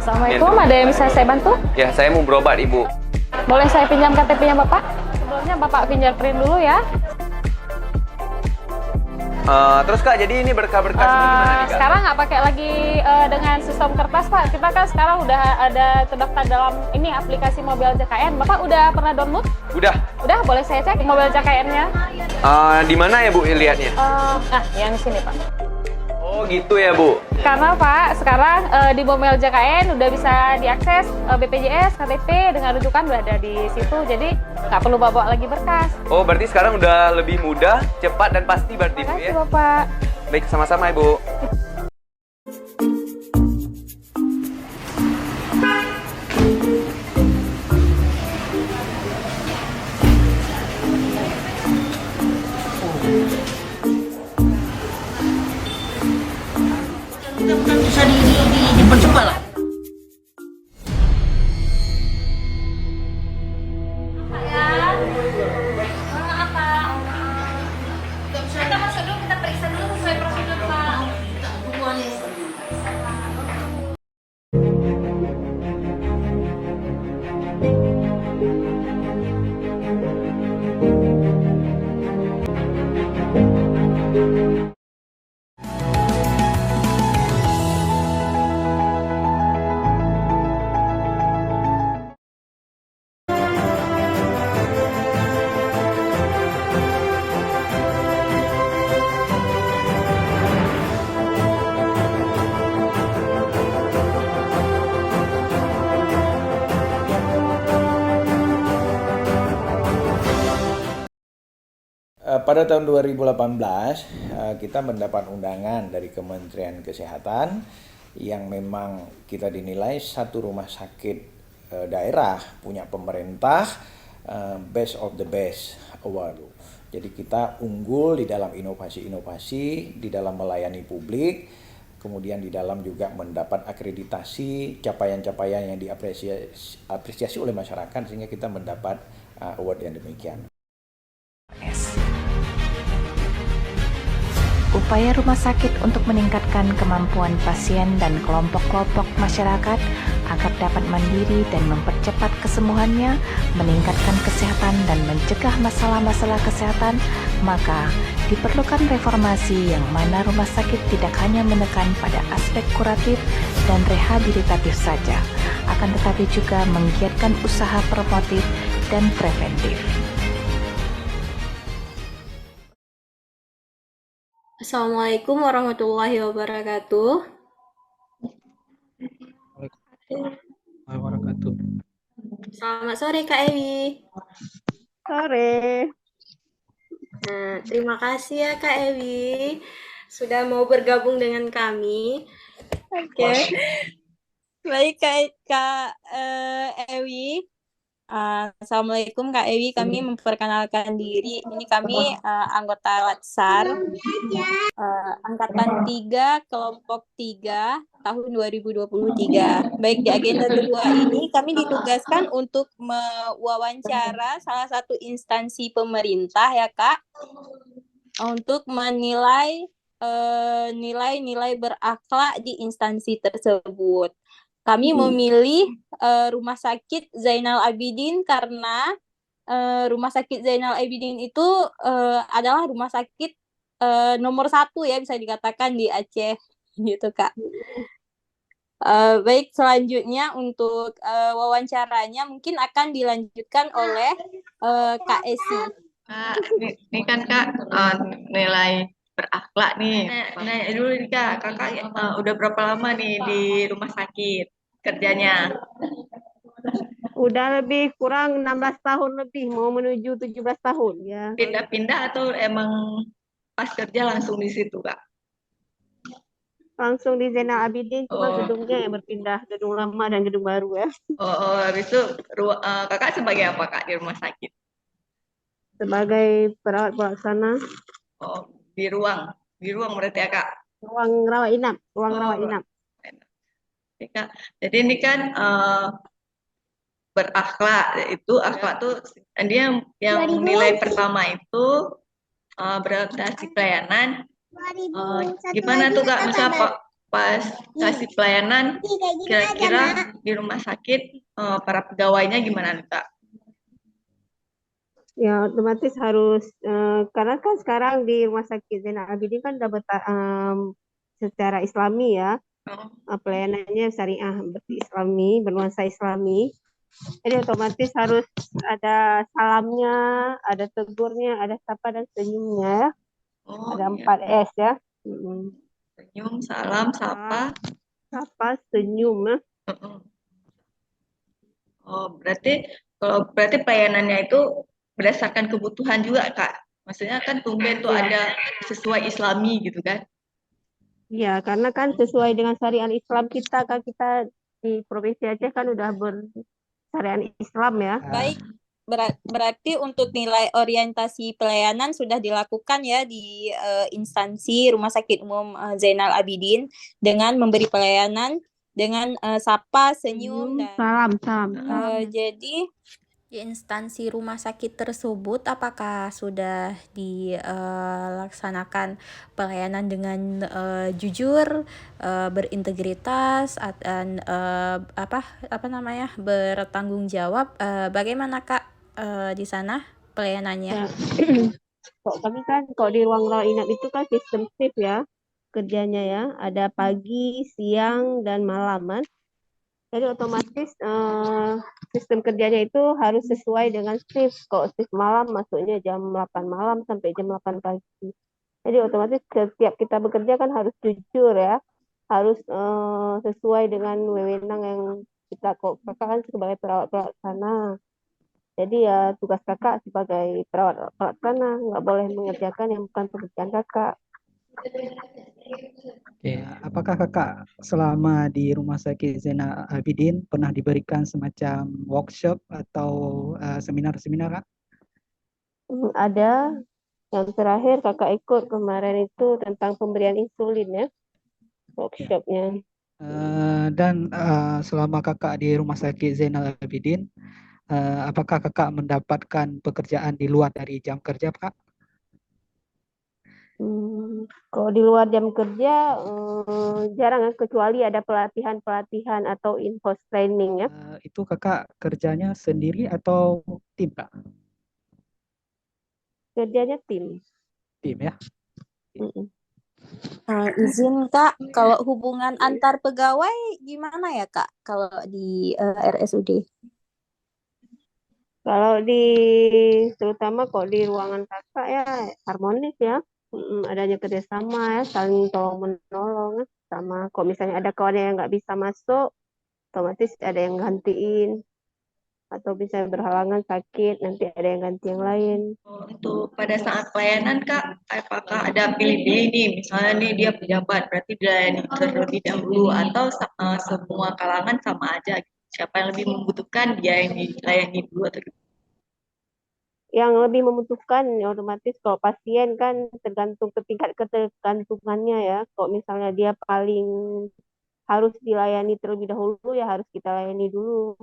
Assalamualaikum, ada yang bisa saya bantu? Ya, saya mau berobat, Ibu. Boleh saya pinjam KTP-nya Bapak? Sebelumnya Bapak fingerprint dulu ya. Terus Kak, jadi ini berkah-berkas ini gimana nih Kak? Sekarang nggak pakai lagi dengan sistem kertas Pak. Kita kan sekarang udah ada terdaftar dalam ini aplikasi mobil JKN. Bapak udah pernah download? Udah. Udah, boleh saya cek mobil JKN-nya? Di mana ya Bu lihatnya? Nah, yang di sini Pak. Oh gitu ya Bu. Karena Pak, sekarang di mobil JKN udah bisa diakses BPJS, KTP dengan rujukan udah ada di situ. Jadi nggak perlu bawa lagi berkas. Oh, berarti sekarang udah lebih mudah, cepat dan pasti berarti Bu Terima ya? kasih Bapak. Baik, sama-sama Ibu. Bukan bisa dinyimpan semua lah. Kita masuk dulu, kita periksa dulu sesuai prosedur Pak. Pada tahun 2018 kita mendapat undangan dari Kementerian Kesehatan yang memang kita dinilai satu rumah sakit daerah punya pemerintah Best of the Best Award. Jadi kita unggul di dalam inovasi-inovasi, di dalam melayani publik, kemudian di dalam juga mendapat akreditasi capaian-capaian yang diapresiasi oleh masyarakat sehingga kita mendapat award yang demikian. Upaya rumah sakit untuk meningkatkan kemampuan pasien dan kelompok-kelompok masyarakat agar dapat mandiri dan mempercepat kesembuhannya, meningkatkan kesehatan dan mencegah masalah-masalah kesehatan, maka diperlukan reformasi yang mana rumah sakit tidak hanya menekan pada aspek kuratif dan rehabilitatif saja, akan tetapi juga menggiatkan usaha promotif dan preventif. Assalamualaikum warahmatullahi wabarakatuh. Selamat sore Kak Ewi. Sore. Nah, terima kasih ya Kak Ewi sudah mau bergabung dengan kami. Oke. Baik Kak Ewi. Assalamualaikum Kak Ewi, kami memperkenalkan diri. Ini kami anggota Latsar Angkatan 3 Kelompok 3 tahun 2023. Baik, di agenda kedua ini kami ditugaskan untuk mewawancara salah satu instansi pemerintah ya Kak, untuk menilai nilai-nilai berakhlak di instansi tersebut. Kami memilih Rumah Sakit Zainal Abidin karena Rumah Sakit Zainal Abidin itu adalah rumah sakit nomor 1 ya bisa dikatakan di Aceh gitu Kak. Baik, selanjutnya untuk wawancaranya mungkin akan dilanjutkan oleh Kak Esi. Kak, ini kan Kak nilai berakhlak nih. Nanya dulu nih Kak, Kakak udah berapa lama nih di rumah sakit kerjanya? Udah lebih kurang 16 tahun lebih, mau menuju 17 tahun ya. Pindah-pindah atau emang pas kerja langsung di situ Kak? Langsung di Zainal Abidin, cuma Oh. gedungnya yang berpindah, gedung lama dan gedung baru ya. Habis itu Kakak sebagai apa Kak di rumah sakit? Sebagai perawat pelaksana Oh, di ruang berarti ya Kak? ruang rawat inap, Oh, rawat inap. Oke, Kak. Jadi ini kan berakhlak, itu akhlak tuh dia yang nilai pertama itu beradaptasi pelayanan. Gimana tuh Kak, misalnya pas kasih pelayanan kira-kira di rumah sakit para pegawainya gimana nih, Kak? Ya otomatis harus karena kan sekarang di Rumah Sakit Zainal Abidin kan udah secara Islami ya, Oh, pelayanannya syariah Islami, bernuansa Islami. Jadi otomatis harus ada salamnya, ada tegurnya, ada sapa dan senyumnya ya. oh Ada iya. 4 S ya. Mm. Senyum, salam, sapa. Sapa, senyum ya. Heeh. Oh, berarti pelayanannya itu berdasarkan kebutuhan juga, Kak. Maksudnya kan tumben tuh Iya. ada sesuai Islami gitu kan. Iya, karena kan sesuai dengan syariat Islam kita kan, kita di Provinsi Aceh kan udah bersyariat Islam ya. Baik, berarti untuk nilai orientasi pelayanan sudah dilakukan ya di instansi Rumah Sakit Umum Zainal Abidin dengan memberi pelayanan dengan sapa, senyum, dan Salam. jadi di instansi rumah sakit tersebut apakah sudah dilaksanakan pelayanan dengan jujur, berintegritas, dan apa namanya, bertanggung jawab? Bagaimana Kak di sana pelayanannya? Ya. Kok kami kan kalau di ruang rawat inap itu kan sistem shift ya kerjanya ya. Ada pagi, siang, dan malam kan. Jadi otomatis sistem kerjanya itu harus sesuai dengan shift. Kalau shift malam masuknya jam 8 malam sampai jam 8 pagi. Jadi otomatis setiap kita bekerja kan harus jujur ya. Harus sesuai dengan wewenang yang kita, kok kakak kan sebagai perawat pelaksana. Jadi ya tugas kakak sebagai perawat pelaksana nggak boleh mengerjakan yang bukan pekerjaan kakak. Oke, apakah kakak selama di Rumah Sakit Zainal Abidin pernah diberikan semacam workshop atau seminar-seminar, Kak? Ada yang terakhir kakak ikut kemarin itu tentang pemberian insulin ya, workshopnya. Dan selama kakak di Rumah Sakit Zainal Abidin, apakah kakak mendapatkan pekerjaan di luar dari jam kerja, Kak? Kalau di luar jam kerja jarang ya, kecuali ada pelatihan atau in-house training ya. Itu kakak kerjanya sendiri atau tim, Kak? Kerjanya tim. Tim ya. Mm-mm. Izin Kak, kalau hubungan antar pegawai gimana ya Kak kalau di RSUD? Kalau terutama kalau di ruangan kakak ya harmonis ya. Adanya kerjasama ya, saling tolong menolong ya. Sama kalau misalnya ada kawan yang nggak bisa masuk, otomatis ada yang gantiin. Atau bisa berhalangan sakit, nanti ada yang ganti yang lain. Untuk pada saat pelayanan, Kak, apakah ada pilih-pilih nih? Misalnya nih dia pejabat, berarti dilayani terlebih dahulu, atau semua kalangan sama aja? Siapa yang lebih membutuhkan dia yang dilayani dulu atau gitu? Yang lebih membutuhkan ya otomatis kalau pasien kan tergantung ke tingkat ketergantungannya ya. Kalau misalnya dia paling harus dilayani terlebih dahulu ya harus kita layani dulu.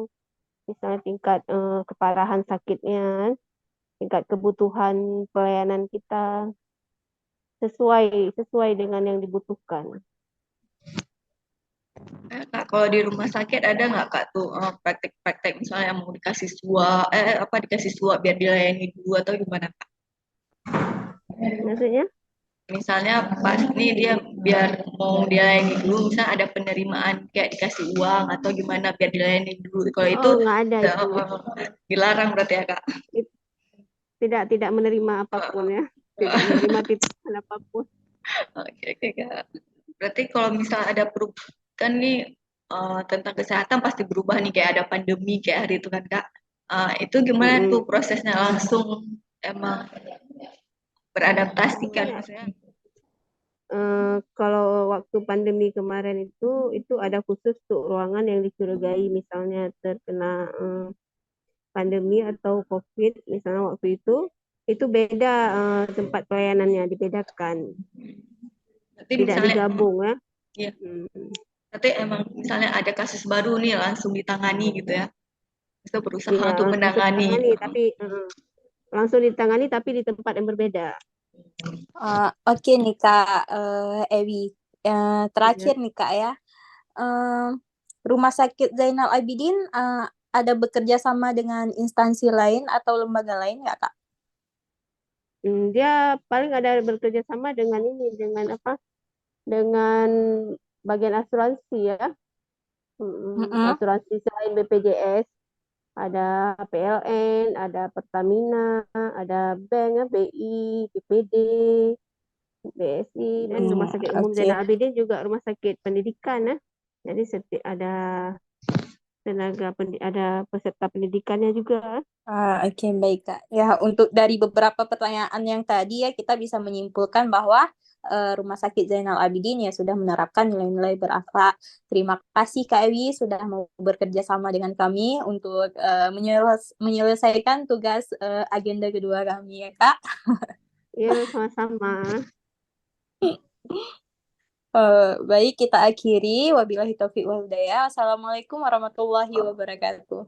Misalnya tingkat keparahan sakitnya, tingkat kebutuhan pelayanan kita sesuai dengan yang dibutuhkan. Kak, kalau di rumah sakit ada nggak Kak tuh praktek-praktek misalnya mau dikasih suap biar dilayani dulu atau gimana Kak? Maksudnya? Misalnya pas nih dia biar mau dilayani dulu, misalnya ada penerimaan kayak dikasih uang atau gimana biar dilayani dulu. Kalau itu nggak ada itu. dilarang berarti ya Kak? Tidak menerima apapun ya. Tidak menerima titipan apapun. Oke Kak. Berarti kalau misalnya ada perubahan kan nih tentang kesehatan pasti berubah nih kayak ada pandemi kayak hari itu kan Kak. Itu gimana tuh prosesnya langsung emang beradaptasi kan maksudnya? Kalau waktu pandemi kemarin itu ada khusus tuh ruangan yang dicurigai misalnya terkena pandemi atau COVID misalnya waktu itu beda tempat pelayanannya dibedakan. Berarti Tidak misalnya, digabung ya. Iya. Berarti emang misalnya ada kasus baru nih langsung ditangani gitu ya? Bisa berusaha Ya, untuk menangani. Langsung ditangani tapi di tempat yang berbeda. Oke nih Kak Ewi, terakhir nih Kak ya. Rumah Sakit Zainal Abidin ada bekerja sama dengan instansi lain atau lembaga lain nggak Kak? Dia paling ada bekerja sama dengan ini, dengan apa? Dengan bagian asuransi ya. Asuransi selain BPJS, ada PLN, ada Pertamina, ada bank ya, BI, BPD, BSI, dan Rumah Sakit Umum Oke. Zainal Abidin juga rumah sakit pendidikan ya. Jadi setiap ada ada peserta pendidikannya juga. Oke, baik Kak. Ya, untuk dari beberapa pertanyaan yang tadi ya, kita bisa menyimpulkan bahwa Rumah Sakit Zainal Abidin ya sudah menerapkan nilai-nilai berakhlak. Terima kasih Kak Ewi sudah mau bekerja sama dengan kami untuk menyelesaikan tugas agenda kedua kami ya Kak. Ya, sama-sama. Baik, kita akhiri. Wabillahi taufiq wal hidayah. Assalamualaikum warahmatullahi wabarakatuh.